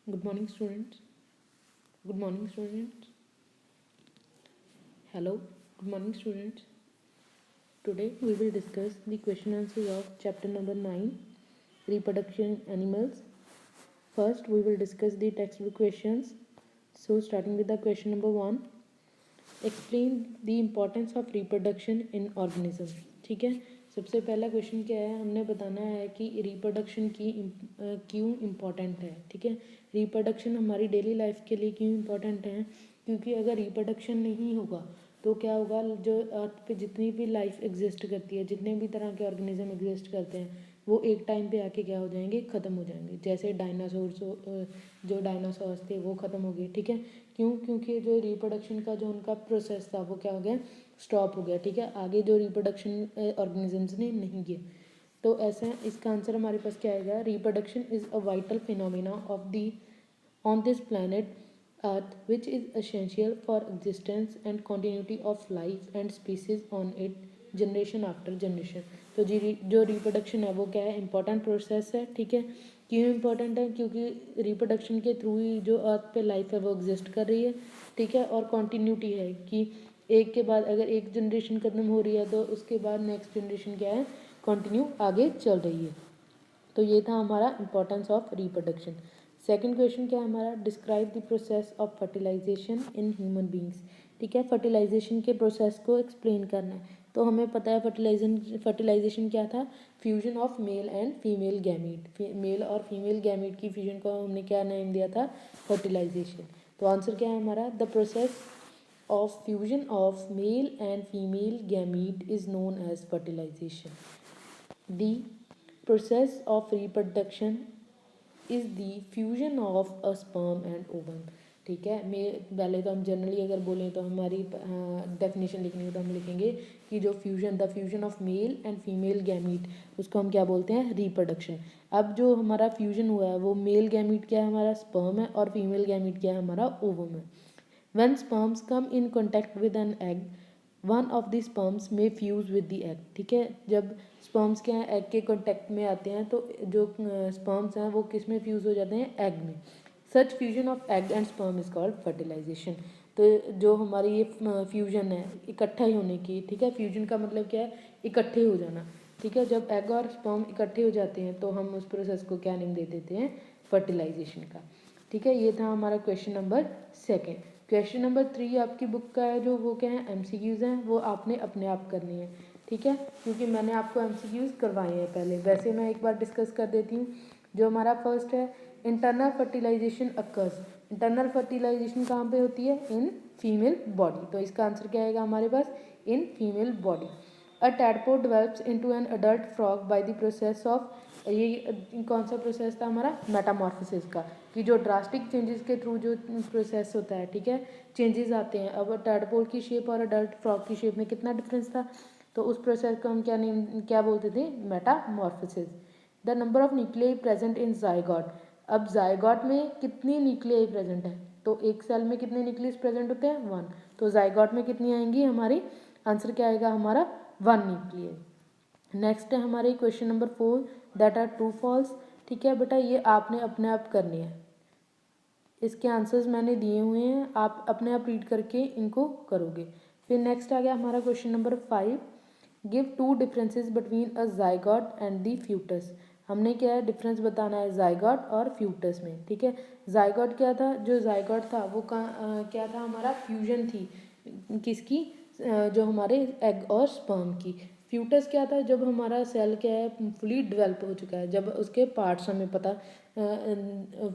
Good morning, students. Good morning, students. Hello. Good morning, students. Today we will discuss the question answers of chapter number 9, Reproduction Animals. First, we will discuss the textbook questions. So, starting with the question number 1, explain the importance of reproduction in organism. ठीक है, सबसे पहला question क्या है, हमने बताना है कि रिप्रोडक्शन की क्यों इम्पोर्टेंट है. ठीक है, रिप्रोडक्शन हमारी डेली लाइफ के लिए क्यों इम्पोर्टेंट है, क्योंकि अगर रिप्रोडक्शन नहीं होगा तो क्या होगा, जो अर्थ पे जितनी भी लाइफ एग्जिस्ट करती है, जितने भी तरह के ऑर्गेनिज्म एग्जिस्ट करते हैं, वो एक टाइम पे आके क्या हो जाएंगे, ख़त्म हो जाएंगे. जैसे जो डायनासोर्स थे वो ख़त्म हो गए. ठीक है, क्यों, क्योंकि जो रिप्रोडक्शन का जो उनका प्रोसेस था वो क्या हो गया, स्टॉप हो गया. ठीक है, आगे जो रिप्रोडक्शन ऑर्गेनिजम्स ने नहीं किया. तो ऐसा इसका आंसर हमारे पास क्या आएगा, reproduction is a vital phenomena of the on this planet earth which is essential for existence and continuity of life and species on it generation after generation. तो जो रिप्रोडक्शन है वो क्या है, इम्पोर्टेंट प्रोसेस है. ठीक है, क्यों इम्पोर्टेंट है, क्योंकि रिप्रोडक्शन के थ्रू ही जो अर्थ पे लाइफ है वो एग्जिस्ट कर रही है. ठीक है, और कॉन्टीन्यूटी है कि एक के बाद अगर एक जनरेशन ख़त्म हो रही है तो उसके बाद नेक्स्ट जनरेशन क्या है, कंटिन्यू आगे चल रही है. तो ये था हमारा importance of reproduction. Second question क्या है हमारा, describe the process of fertilisation in human beings. ठीक है, फर्टिलाइजेशन के प्रोसेस को एक्सप्लेन करना है. तो हमें पता है फर्टिलाइजेशन क्या था, fusion of male and female gamete. Male और फीमेल गैमीट की फ्यूजन को हमने क्या नेम दिया था, फर्टिलाइजेशन. तो आंसर क्या है हमारा, the process of fusion of male and female gamete is known as fertilisation. The process of reproduction is the fusion of a sperm and ovum. ठीक है, मैं पहले तो हम जनरली अगर बोलें तो हमारी डेफिनेशन लिखनी हो तो हम लिखेंगे कि जो the fusion of male and female gamete, उसको हम क्या बोलते हैं, रिप्रोडक्शन. अब जो हमारा फ्यूजन हुआ है वो मेल गैमीट क्या है हमारा, स्पर्म है, और फीमेल गैमीट क्या है हमारा, ओवम है. When sperms come in contact with an egg, one of the sperms में फ्यूज़ विद द एग. ठीक है, जब स्पर्म्स क्या है एग के कॉन्टैक्ट में आते हैं तो जो स्पर्म्स हैं वो किस में फ्यूज़ हो जाते हैं, एग में. Such fusion of egg and sperm is called fertilisation. तो जो हमारी ये फ्यूजन है इकट्ठा ही होने की. ठीक है, फ्यूजन का मतलब क्या है, इकट्ठे हो जाना. ठीक है, जब एग और स्पर्म इकट्ठे हो जाते हैं तो हम उस प्रोसेस को क्या नेम दे देते हैं, फर्टिलाइजेशन का. ठीक है, ये था हमारा question number second. Question number 3 आपकी बुक का है, जो वो क्या है, MCQs हैं, वो आपने अपने आप करनी है. ठीक है, क्योंकि मैंने आपको MCQs करवाए हैं पहले. वैसे मैं एक बार डिस्कस कर देती हूँ. जो हमारा फर्स्ट है, internal fertilisation occurs. Internal fertilisation कहाँ पे होती है, इन फीमेल बॉडी. तो इसका आंसर क्या आएगा हमारे पास, in female body. A tadpole develops into an adult frog by the process of, ये कौन सा प्रोसेस था हमारा, मेटामॉर्फोसिस का, कि जो ड्रास्टिक चेंजेस के थ्रू जो प्रोसेस होता है. ठीक है, चेंजेस आते हैं. अब टैडपोल की शेप और अडल्ट फ्रॉग की शेप में कितना डिफरेंस था, तो उस प्रोसेस को हम क्या बोलते थे, Metamorphosis. The number of nuclei present in zygote. अब जायगॉट में कितनी न्यूक्लियाई प्रेजेंट है, तो एक सेल में कितने न्यूक्लियस प्रेजेंट होते हैं, 1. तो जायगॉट में कितनी आएंगी हमारी, आंसर क्या आएगा हमारा, 1 न्यूक्लियाई. नेक्स्ट है हमारे question number 4, that are true false. ठीक है बेटा, ये आपने अपने आप करनी है. इसके आंसर्स मैंने दिए हुए हैं, आप अपने आप रीड करके इनको करोगे. फिर नेक्स्ट आ गया हमारा question number 5, give 2 differences between a zygote and the foetus. हमने क्या है, डिफरेंस बताना है जायगॉट और फ्यूटस में. ठीक है, जायगॉट क्या था, जो जायगॉट था वो क्या था हमारा, फ्यूजन थी किसकी, जो हमारे एग और स्पर्म की. फ्यूटस क्या था, जब हमारा सेल क्या है फुली डेवलप हो चुका है, जब उसके पार्ट्स हमें पता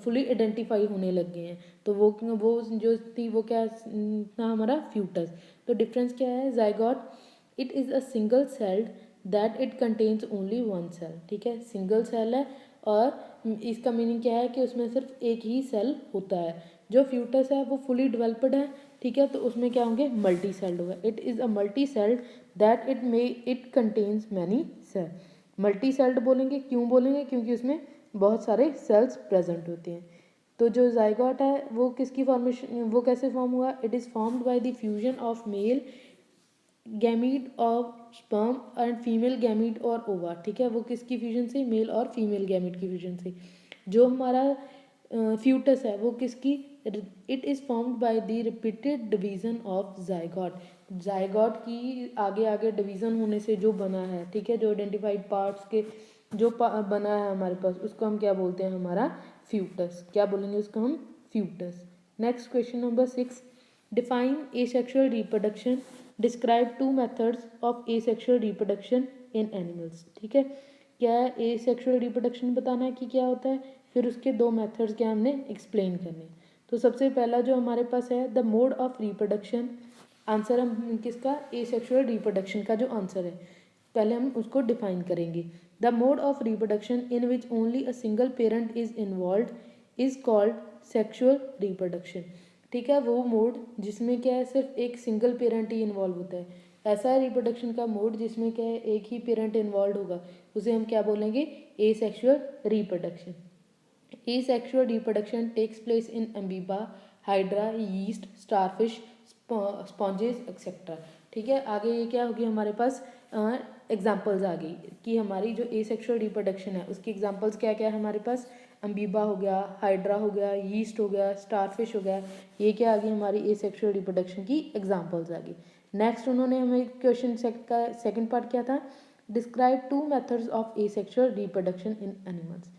फुली आइडेंटिफाई होने लग गए हैं, तो वो जो थी वो क्या था हमारा, फ्यूटस. तो डिफरेंस क्या है, zygote it is a single celled that it contains only 1 cell. ठीक है, सिंगल सेल है, और इसका मीनिंग क्या है कि उसमें सिर्फ एक ही सेल होता है. जो फ्यूटस है वो फुली डेवलप्ड है. ठीक है, तो उसमें क्या होंगे, मल्टी सेल्ड होगा. It is a multi celled that it contains many cell. Multi celled बोलेंगे, क्यों बोलेंगे, क्योंकि उसमें बहुत सारे सेल्स प्रेजेंट होते हैं. तो जो जायगॉट है वो किसकी फॉर्मेशन, वो कैसे फॉर्म हुआ, it is formed by the fusion of male gamete of sperm and female gamete और ओवा. ठीक है, वो किसकी फ्यूजन से, मेल और फीमेल गैमीट की फ्यूजन से. जो हमारा फ्यूटस है वो किसकी, it is formed by the repeated division of zygote, zygote की आगे आगे डिवीज़न होने से जो बना है, ठीक है, जो आइडेंटिफाइड पार्ट्स के जो बना है हमारे पास, उसको हम क्या बोलते हैं, हमारा फ्यूटस, क्या बोलेंगे उसको हम, foetus. Next question number 6, define asexual reproduction, describe 2 methods of asexual reproduction in animals, ठीक है, क्या है एसेक्सुअल रिप्रोडक्शन बताना है कि क्या होता है, फिर उसके 2 मेथड्स क्या हमने एक्सप्लेन करने। तो सबसे पहला जो हमारे पास है the mode of reproduction, answer हम किसका, एसेक्सुअल रिप्रोडक्शन का जो आंसर है, पहले हम उसको डिफाइन करेंगे। The mode of reproduction in which only a single parent is involve is called sexual reproduction, ठीक है, वो मोड जिसमें क्या है सिर्फ एक सिंगल पेरेंट ही इन्वॉल्व होता है, ऐसा रिप्रोडक्शन का मोड जिसमें क्या है एक ही पेरेंट इन्वॉल्व होगा, उसे हम क्या बोलेंगे, asexual reproduction. Asexual reproduction takes place in amoeba, hydra, yeast, starfish, sponges, etc. ठीक है, आगे ये क्या होगी हमारे पास एग्जाम्पल्स आ गई कि हमारी जो एसेक्सुअल रिप्रोडक्शन है उसकी एग्जाम्पल्स क्या क्या है हमारे पास, अम्बीबा हो गया, हाइड्रा हो गया, यीस्ट हो गया, स्टारफिश हो गया, ये क्या आ गई हमारी एसेक्सुअल रिप्रोडक्शन की एग्जाम्पल्स आ गई। नेक्स्ट उन्होंने हमें क्वेश्चन का सेकंड पार्ट क्या था, describe 2 methods of asexual reproduction in animals,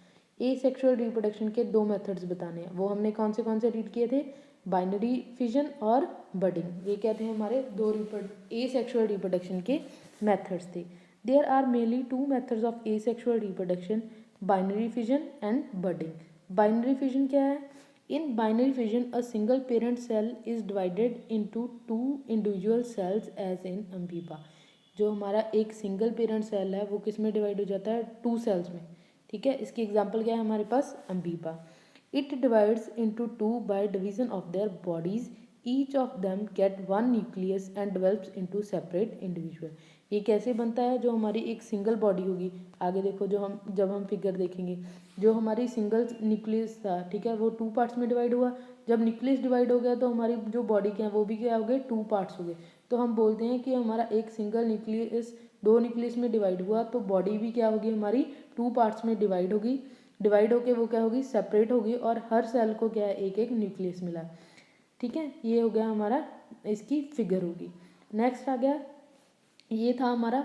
asexual reproduction के 2 मेथड्स बताने हैं, वो हमने कौन से रीड किए थे, बाइनरी फिजन और बडिंग, ये क्या थे हमारे 2 एसेक्सुअल रिप्रोडक्शन के मेथड्स थे। There are mainly 2 methods of asexual reproduction, binary fission and budding. Binary fission क्या है, in binary fission a single parent cell is divided into 2 individual cells as in amoeba, जो हमारा एक single parent cell है वो किस में divide हो जाता है, 2 सेल्स में, ठीक है, इसकी एग्जाम्पल क्या है हमारे पास, amoeba. It divides into 2 by division of their bodies, each of them get 1 nucleus and develops into separate individual. ये कैसे बनता है, जो हमारी एक सिंगल बॉडी होगी, आगे देखो जो हम जब हम फिगर देखेंगे, जो हमारी सिंगल न्यूक्लियस था, ठीक है, वो 2 पार्ट्स में डिवाइड हुआ, जब न्यूक्लियस डिवाइड हो गया तो हमारी जो बॉडी के हैं वो भी क्या हो गए, 2 पार्ट्स हो गए, तो हम बोलते हैं कि हमारा एक सिंगल न्यूक्लियस 2 न्यूक्लियस में डिवाइड हुआ, तो बॉडी भी क्या होगी हमारी 2 पार्ट्स में डिवाइड होगी, डिवाइड होके वो क्या होगी, सेपरेट होगी, और हर सेल को क्या है एक एक न्यूक्लियस मिला, ठीक है, ये हो गया हमारा, इसकी फिगर होगी। नेक्स्ट आ गया, ये था हमारा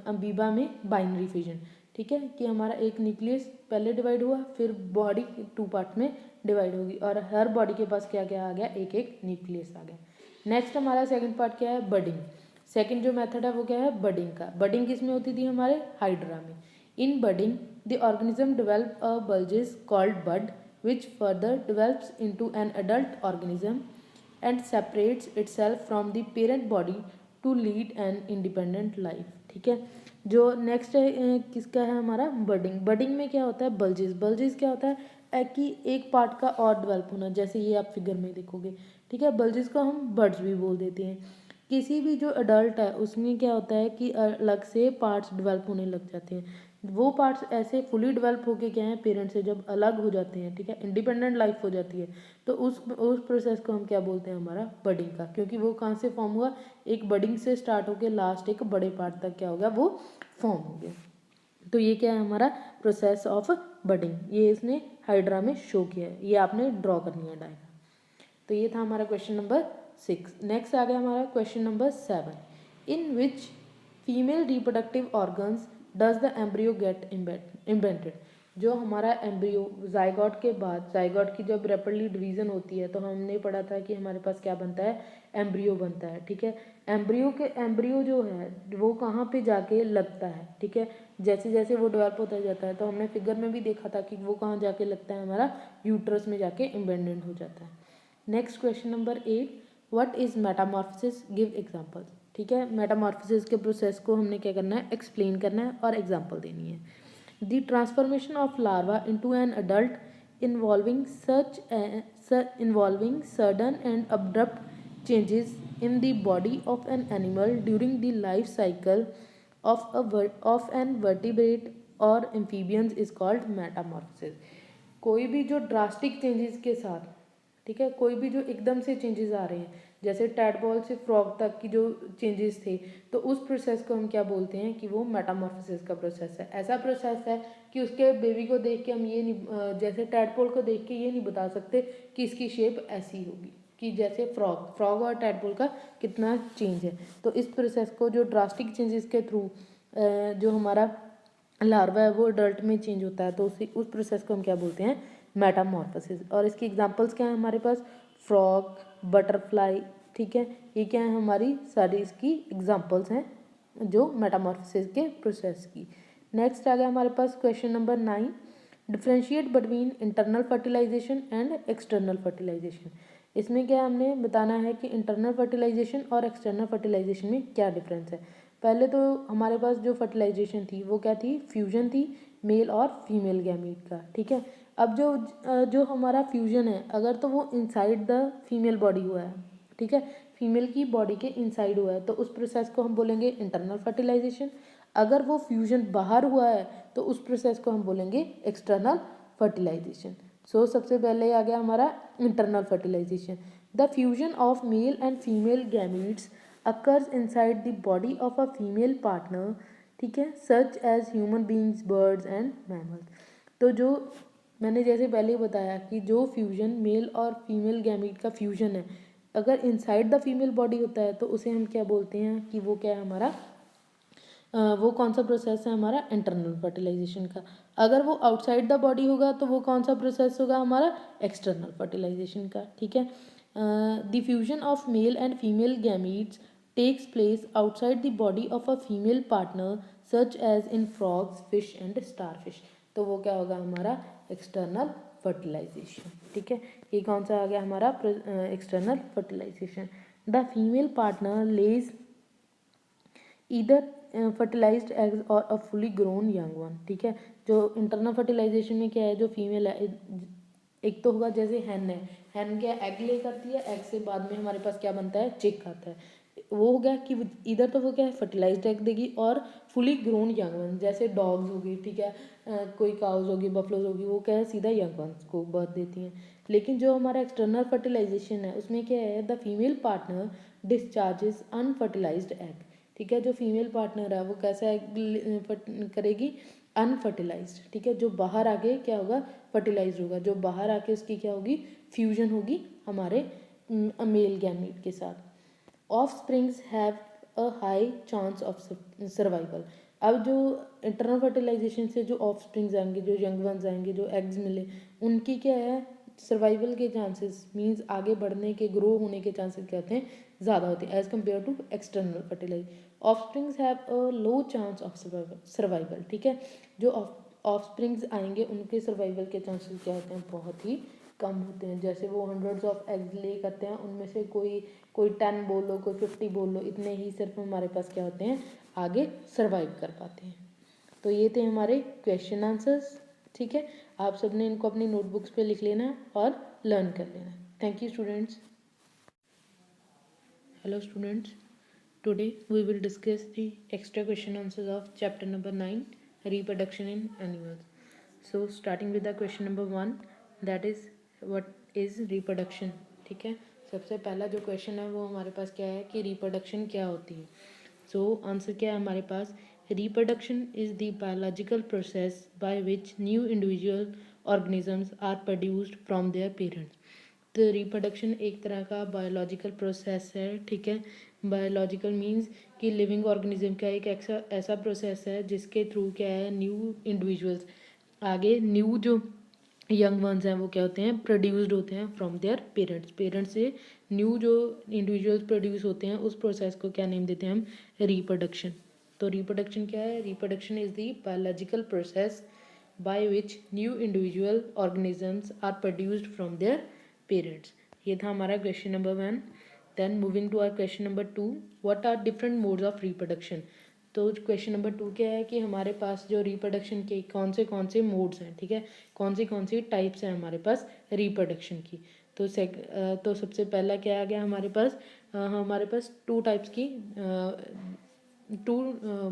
अम्बीबा में बाइनरी फिजन, ठीक है, कि हमारा एक न्यूक्लियस पहले डिवाइड हुआ, फिर बॉडी 2 पार्ट में डिवाइड होगी, और हर बॉडी के पास क्या क्या आ गया, एक एक न्यूक्लियस आ गया। नेक्स्ट हमारा सेकंड पार्ट क्या है, बडिंग। सेकंड जो मेथड है वो क्या है, बडिंग का। बडिंग किस में होती थी हमारे, हाइड्रा में। In budding the organism develop a bulges called bud which further develops into an adult organism and separates itself from the parent body to lead an independent life, ठीक है। जो नेक्स्ट है किसका है हमारा, बडिंग। बडिंग में क्या होता है, बल्जेस। बल्जेस क्या होता है कि एक पार्ट का और डेवलप होना, जैसे ये आप फिगर में देखोगे, ठीक है, बल्जेस को हम बर्ड्स भी बोल देते हैं। किसी भी जो अडल्ट है उसमें क्या होता है कि अलग से पार्ट्स डेवलप होने लग जाते हैं, वो पार्ट्स ऐसे फुली डेवलप होके क्या है पेरेंट से जब अलग हो जाते हैं, ठीक है, इंडिपेंडेंट लाइफ हो जाती है, तो उस प्रोसेस को हम क्या बोलते हैं, हमारा बडिंग का, क्योंकि वो कहाँ से फॉर्म हुआ, एक बडिंग से स्टार्ट होकर लास्ट एक बड़े पार्ट तक क्या हो गया, वो फॉर्म हो गया। तो ये क्या है हमारा प्रोसेस ऑफ बडिंग, ये इसने हाइड्रा में शो किया है, ये आपने ड्रॉ करनी है डायग्राम। तो ये था हमारा क्वेश्चन नंबर 6। नेक्स्ट आ गया हमारा question number 7, in which female reproductive organs does the embryo get invented. जो हमारा एम्ब्रियो जाइगोट के बाद, जाइगोट की जब रैपिडली डिवीजन होती है तो हमने पढ़ा था कि हमारे पास क्या बनता है, एम्ब्रियो बनता है, ठीक है। एम्ब्रियो जो है वो कहाँ पे जाके लगता है, ठीक है, जैसे जैसे वो डेवलप होता जाता है, तो हमने फिगर में भी देखा था कि वो कहाँ जाके लगता है, हमारा यूट्रस में जाके इम्बेडेंट हो जाता है। Next question number 8, what is Metamorphosis, give example, ठीक है, मेटामॉर्फोसिस के प्रोसेस को हमने क्या करना है, एक्सप्लेन करना है और एग्जांपल देनी है। The transformation of larva into an adult involving sudden and abrupt changes in the body of an animal during the life cycle of an vertebrate और एम्फीबियंस इज कॉल्ड मेटामॉर्फोसिस। कोई भी जो drastic changes के साथ, ठीक है, कोई भी जो एकदम से चेंजेस आ रहे हैं, जैसे टैडपोल से फ्रॉग तक की जो चेंजेस थे, तो उस प्रोसेस को हम क्या बोलते हैं कि वो मेटामॉर्फोसिस का प्रोसेस है। ऐसा प्रोसेस है कि उसके बेबी को देख के हम ये नहीं, जैसे टैडपोल को देख के ये नहीं बता सकते कि इसकी शेप ऐसी होगी, कि जैसे फ्रॉग और टैडपोल का कितना चेंज है। तो इस प्रोसेस को जो ड्रास्टिक चेंजेस के थ्रू जो हमारा लार्वा है वो अडल्ट में चेंज होता है, तो उस प्रोसेस को हम क्या बोलते हैं, मेटामॉर्फोसिस। और इसकी एग्जांपल्स क्या है हमारे पास, फ्रॉग, बटरफ्लाई, ठीक है, ये क्या है हमारी सारी इसकी एग्जांपल्स हैं जो मेटामॉर्फोसिस के प्रोसेस की। नेक्स्ट आ गया हमारे पास question number 9, differentiate between internal fertilisation and external fertilisation. इसमें क्या हमने बताना है कि इंटरनल फर्टिलाइजेशन और एक्सटर्नल फर्टिलाइजेशन में क्या डिफरेंस है। पहले तो हमारे पास जो फर्टिलाइजेशन थी वो क्या थी, फ्यूजन थी मेल और फीमेल गैमीट का, ठीक है। अब जो हमारा फ्यूजन है, अगर तो वो इनसाइड द फीमेल बॉडी हुआ है, ठीक है, फीमेल की बॉडी के इनसाइड हुआ है, तो उस प्रोसेस को हम बोलेंगे इंटरनल फर्टिलाइजेशन। अगर वो फ्यूजन बाहर हुआ है तो उस प्रोसेस को हम बोलेंगे एक्सटर्नल फर्टिलाइजेशन। सो सबसे पहले आ गया हमारा internal fertilisation. The fusion of male and female gametes occurs inside the body of a female partner, ठीक है, such as human beings, birds and mammals। तो जो मैंने जैसे पहले ही बताया कि जो फ्यूजन मेल और फीमेल गैमीट का फ्यूजन है, अगर इनसाइड द फीमेल बॉडी होता है तो उसे हम क्या बोलते हैं कि वो क्या है हमारा, वो कौन सा प्रोसेस है हमारा, इंटरनल फर्टिलाइजेशन का। अगर वो आउटसाइड द बॉडी होगा तो वो कौन सा प्रोसेस होगा हमारा, एक्सटर्नल फर्टिलाइजेशन का, ठीक है। The fusion of male and female gametes takes place outside the body of a female partner such as in frogs, fish and starfish। तो वो क्या होगा हमारा एक्सटर्नल फर्टिलाइजेशन, ठीक है। ये कौन सा आ गया हमारा external fertilisation. The female partner lays either fertilised eggs और a fully grown young one, ठीक है। जो इंटरनल फर्टिलाइजेशन में क्या है, जो फीमेल है, एक तो होगा जैसे हैन है, हैन क्या एग ले करती है, एग से बाद में हमारे पास क्या बनता है, चिक आता है। वो हो गया कि इधर तो वो क्या है फर्टिलाइज्ड एग देगी और फुली ग्रोन यंग वन, जैसे डॉग्स होगी, ठीक है, कोई काउज होगी, बफलोज होगी, वो क्या है सीधा यंग वंस को बर्थ देती हैं। लेकिन जो हमारा एक्सटर्नल फर्टिलाइजेशन है उसमें क्या है, the female partner discharges unfertilised egg, ठीक है। जो फीमेल पार्टनर है वो कैसा एग करेगी, अनफर्टिलाइज्ड, ठीक है। जो बाहर आके क्या होगा, फर्टिलाइज्ड होगा, जो बाहर आके उसकी क्या होगी, फ्यूजन होगी हमारे मेल गैमीट के साथ। Offsprings have a high chance of survival. अब जो इंटरनल फर्टिलाइजेशन से जो ऑफस्प्रिंग्स आएंगे, जो यंग वंस आएंगे, जो एग्स मिले, उनकी क्या है सर्वाइवल के चांसेस, मींस आगे बढ़ने के, ग्रो होने के चांसेस क्या होते हैं, ज़्यादा होते हैं as compare to external fertilisation. Offsprings have a low chance of survival, ठीक है। जो ऑफस्प्रिंग्स आएंगे उनके सर्वाइवल के चांसेस क्या होते हैं, बहुत ही कम होते हैं। जैसे वो हंड्रेड्स ऑफ एग्स ले करते हैं, उनमें से कोई 10 बोल लो, कोई 50 बोल लो, इतने ही सिर्फ हमारे पास क्या होते हैं, आगे सर्वाइव कर पाते हैं। तो ये थे हमारे क्वेश्चन आंसर्स, ठीक है। आप सब ने इनको अपनी नोटबुक्स पे लिख लेना और लर्न कर लेना। Thank you students. Hello students, today we will discuss the extra question answers of chapter number 9, reproduction in animals. So starting with the question number 1, that is what is reproduction, ठीक है। सबसे पहला जो question है वो हमारे पास क्या है कि रिप्रोडक्शन क्या होती है। सो आंसर क्या है हमारे पास, reproduction is the biological process by which new individual organisms are produced from their parents. तो रिप्रोडक्शन एक तरह का बायोलॉजिकल प्रोसेस है, ठीक है। बायोलॉजिकल मींस कि लिविंग ऑर्गेनिज्म का एक ऐसा प्रोसेस है जिसके थ्रू क्या है, न्यू इंडिविजुअल्स, आगे न्यू जो यंग वंस हैं वो क्या होते हैं, प्रोड्यूस्ड होते हैं फ्रॉम देयर पेरेंट्स से न्यू जो इंडिविजुअल्स प्रोड्यूस होते हैं, उस प्रोसेस को क्या नेम देते हैं हम, रिप्रोडक्शन। तो रिप्रोडक्शन क्या है, reproduction is the biological process by which new individual organisms are produced from their parents. ये था हमारा question number 1। Then moving to our question number 2, what are different modes of reproduction. तो question number 2 क्या है कि हमारे पास जो reproduction के कौन से मोड्स हैं, ठीक है, कौन सी टाइप्स हैं हमारे पास रिप्रोडक्शन की। तो सबसे पहला क्या आ गया हमारे पास, हमारे पास टू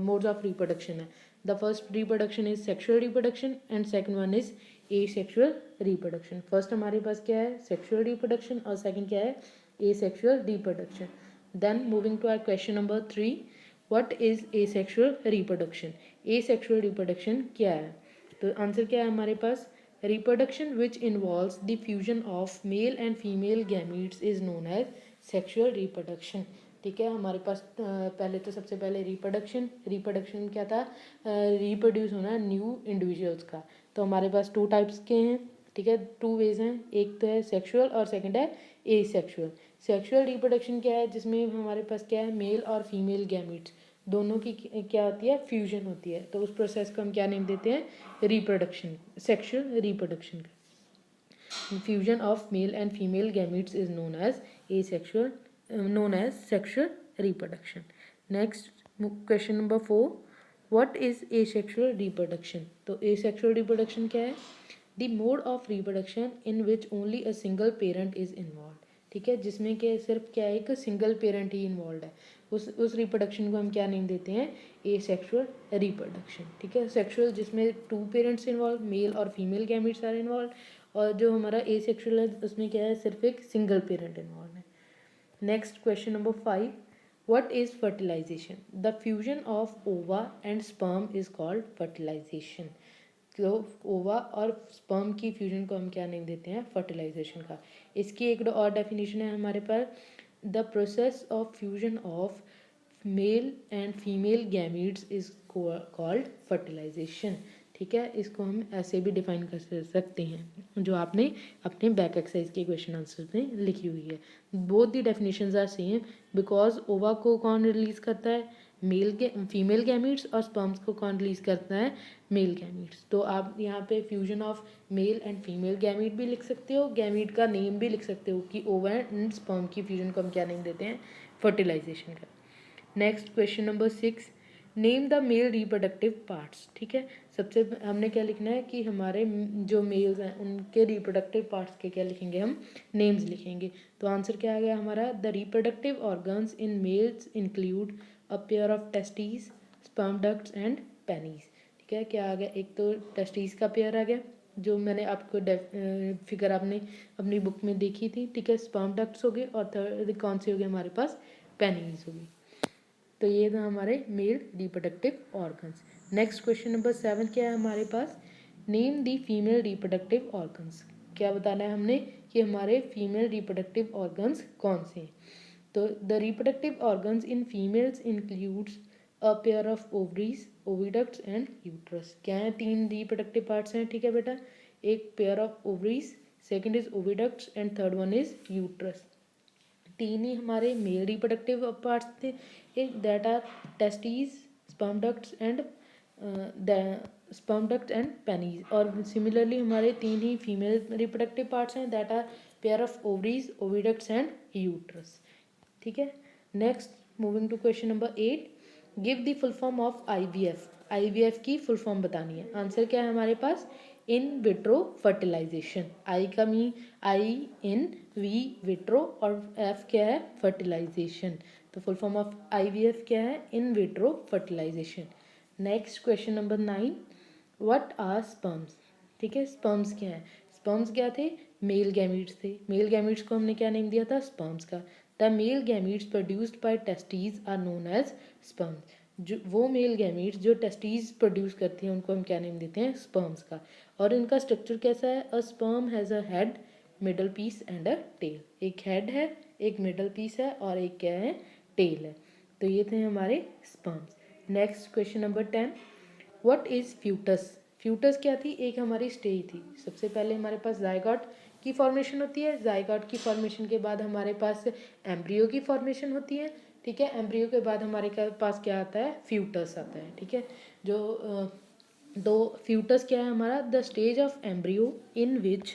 मोड्स ऑफ रिप्रोडक्शन है। The first reproduction is sexual reproduction and second one is asexual reproduction. First हमारे पास क्या है, सेक्सुअल रिप्रोडक्शन, और सेकंड क्या है, asexual reproduction. Then moving to our question number 3, what is asexual reproduction? asexual reproduction क्या है? तो आंसर क्या है हमारे पास? reproduction which involves the fusion of male and female gametes is known as sexual reproduction. ठीक है, हमारे पास पहले तो सबसे पहले रिप्रोडक्शन क्या था? रिप्रोड्यूस होना न्यू इंडिविजुअल्स का। तो हमारे पास 2 टाइप्स के हैं, ठीक है, 2 वेज हैं। एक तो है सेक्सुअल और सेकंड है एसेक्सुअल। सेक्सुअल रिप्रोडक्शन क्या है? जिसमें हमारे पास क्या है, मेल और फीमेल गैमीट्स दोनों की क्या होती है, फ्यूजन होती है। तो उस प्रोसेस को हम क्या नेम देते हैं? रिप्रोडक्शन, सेक्सुअल रिप्रोडक्शन का। Fusion of male and female gametes is known as asexual, known as sexual reproduction. Next, question number 4, what is asexual reproduction? तो asexual reproduction क्या है? The mode of reproduction in which only a single parent is involved. ठीक है, जिसमें क्या सिर्फ क्या एक सिंगल पेरेंट ही इन्वॉल्व है, उस रिप्रोडक्शन को हम क्या नेम देते हैं? Asexual reproduction. ठीक है, सेक्सुअल जिसमें 2 पेरेंट्स इन्वॉल्व, मेल और फीमेल गैमीट्स आर इन्वॉल्व, और जो हमारा एसेक्सुअल है उसमें क्या है, सिर्फ एक सिंगल पेरेंट इन्वॉल्व है। Next, question number 5, what is fertilization? The fusion of ova and sperm is called fertilization. तो ओवा और स्पर्म की फ्यूजन को हम क्या नेम देते हैं? फर्टिलाइजेशन का। इसकी एक और डेफिनेशन है हमारे पास, the process of fusion of male and female gametes is called fertilisation. ठीक है, इसको हम ऐसे भी डिफाइन कर सकते हैं जो आपने अपने बैक एक्सरसाइज के क्वेश्चन आंसर में लिखी हुई है। Both the definitions are same, because ova को कौन रिलीज करता है? फीमेल गैमीट्स, और स्पर्म्स को कौन रिलीज करता है? Male gametes. तो आप यहाँ पे fusion of male and female gamete भी लिख सकते हो, गैमीट का नेम भी लिख सकते हो कि ओवा एंड स्पर्म की फ्यूजन को हम क्या नेम देते हैं? फर्टिलाइजेशन का। Next, question number 6, name the mail reproductive parts. ठीक है, सबसे हमने क्या लिखना है कि हमारे जो मेल्स हैं उनके रिप्रोडक्टिव पार्ट्स के क्या लिखेंगे? हम नेम्स लिखेंगे। तो आंसर क्या आ गया हमारा? The reproductive organs in males include a pair of testes, sperm ducts and penis. ठीक है, क्या आ गया? एक तो टेस्टीज का पेयर आ गया, जो मैंने आपको फिगर आपने अपनी बुक में देखी थी। ठीक है, स्पर्म डक्ट्स हो गए, और थर्ड कौन से हो गए हमारे पास? पेनीज हो गई। तो ये था हमारे male reproductive organs. Next, question number 7 क्या है हमारे पास? Name the female reproductive organs. क्या बताना है हमने कि हमारे फीमेल रिप्रोडक्टिव ऑर्गन्स कौन से हैं? तो the reproductive organs in females includes a pair of ovaries, oviducts and uterus. क्या है? 3 रिप्रोडक्टिव पार्ट्स हैं। ठीक है बेटा, एक pair of ovaries, second is oviducts and third one is uterus. 3 ही हमारे मेल रिप्रोडक्टिव पार्ट्स थे, that are testes, sperm ducts and sperm duct and penis. और सिमिलरली हमारे 3 ही फीमेल रिप्रोडक्टिव पार्ट्स हैं, that are pair of ovaries, oviducts and uterus. ठीक है, next, moving to question number 8, give the full form of IVF। IVF की full form बतानी है। Answer क्या है हमारे पास? इन विट्रो फर्टिलाइजेशन। आई का mean I in, V vitro, और एफ क्या है? फर्टिलाइजेशन। तो फुल फॉर्म ऑफ IVF क्या है? In vitro fertilisation. Next, question number 9, what are sperms. ठीक है, स्पर्म्स क्या है? स्पर्म्स क्या थे? मेल गैमीट्स थे। मेल गैमीट्स को हमने क्या नेम दिया था? स्पर्म्स का। The male gametes produced by testes are known as sperms. जो वो मेल गैमीट्स जो टेस्टीज प्रोड्यूस करती हैं उनको हम क्या नेम देते हैं? स्पर्म्स का। और इनका स्ट्रक्चर कैसा है? A sperm has a head, middle piece and a tail. एक हेड है, एक मिडल पीस है, और एक क्या है? टेल है। तो ये थे हमारे sperms. Next, question number 10, what is foetus. Foetus क्या थी? एक हमारी स्टेज थी। सबसे पहले हमारे पास जायगॉट की फॉर्मेशन होती है, जायगॉट की फॉर्मेशन के बाद हमारे पास एम्ब्रियो की फॉर्मेशन होती है। ठीक है, एम्ब्रियो के बाद हमारे पास क्या आता है? फ्यूटस आता है। ठीक है, जो दो फ्यूटस क्या है हमारा? The stage of embryo in which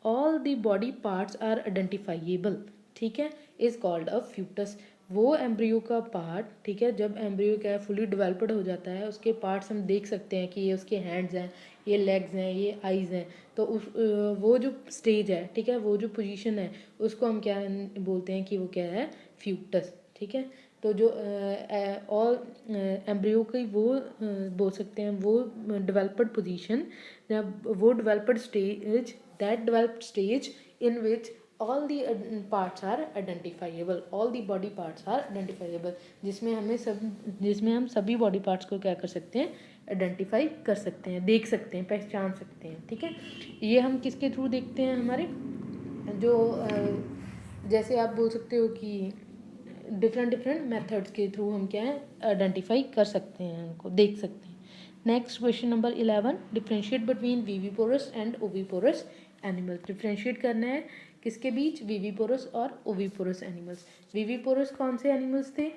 all the body parts are identifiable, ठीक है, इज कॉल्ड अ फ्यूटस। वो एम्ब्रियो का पार्ट, ठीक है, जब एम्ब्रियो क्या है फुली डेवलप्ड हो जाता है, उसके पार्ट्स हम देख सकते हैं कि ये उसके हैंड्स हैं, ये लेग्स हैं, ये आइज़ हैं। तो उस वो जो स्टेज है, ठीक है, वो जो पोजीशन है, उसको हम क्या बोलते हैं कि वो क्या है? फ्यूटस। ठीक है, तो जो ऑल एम्ब्रियो की वो बोल सकते हैं वो डेवलप्ड पोजीशन, जब वो developed stage, that developed stage in which all the parts are identifiable, all the body parts are identifiable, जिसमें हम सभी बॉडी पार्ट्स को क्या कर सकते हैं, आइडेंटिफाई कर सकते हैं, देख सकते हैं, पहचान सकते हैं, ठीक है। ये हम किसके थ्रू देखते हैं, हमारे जो जैसे आप बोल सकते हो कि डिफरेंट मेथड्स के थ्रू हम क्या है आइडेंटिफाई कर सकते हैं, उनको देख सकते हैं। Next question number 11, differentiate between viviparous and oviparous animals. Differentiate करना है किसके बीच, विविपोरस और ओविपोरस एनिमल्स। विविपोरस कौन से एनिमल्स थे,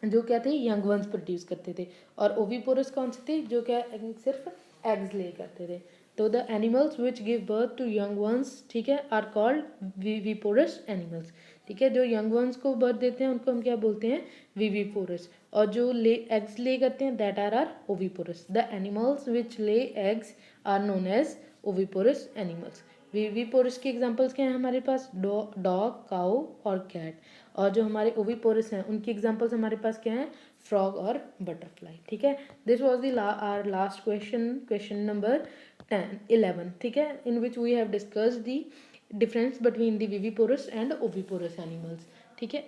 जो क्या थे, यंग वंस प्रोड्यूस करते थे, और ओविपोरस कौन से थे, जो क्या सिर्फ एग्स ले करते थे। तो the animals which give birth to young ones, ठीक है, आर कॉल्ड विविपोरस एनिमल्स, ठीक है। जो यंग वंस को बर्थ देते हैं उनको हम क्या बोलते हैं, विविपोरस, और जो एग्स ले करते हैं that are oviparous. The animals which lay eggs are known as oviparous animals. Viviparous के एग्जांपल्स क्या हैं हमारे पास, डॉग, काऊ और कैट। और जो हमारे ओविपोरस हैं उनकी एग्जांपल्स हमारे पास क्या हैं, फ्रॉग और बटरफ्लाई, ठीक है। This was the our last question number 11, ठीक है, in which we have discussed the difference between the viviparous and oviparous animals, ठीक है।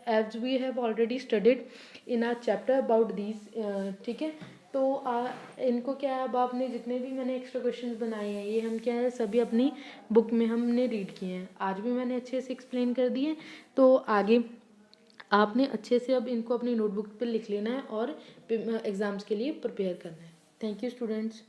As we have already studied in our chapter about these, ठीक है। तो इनको क्या है, अब आपने जितने भी मैंने एक्स्ट्रा क्वेश्चंस बनाए हैं ये हम क्या है सभी अपनी बुक में हमने रीड किए हैं, आज भी मैंने अच्छे से एक्सप्लेन कर दिए। तो आगे आपने अच्छे से अब इनको अपनी नोटबुक पर लिख लेना है और एग्ज़ाम्स के लिए प्रिपेयर करना है। Thank you students.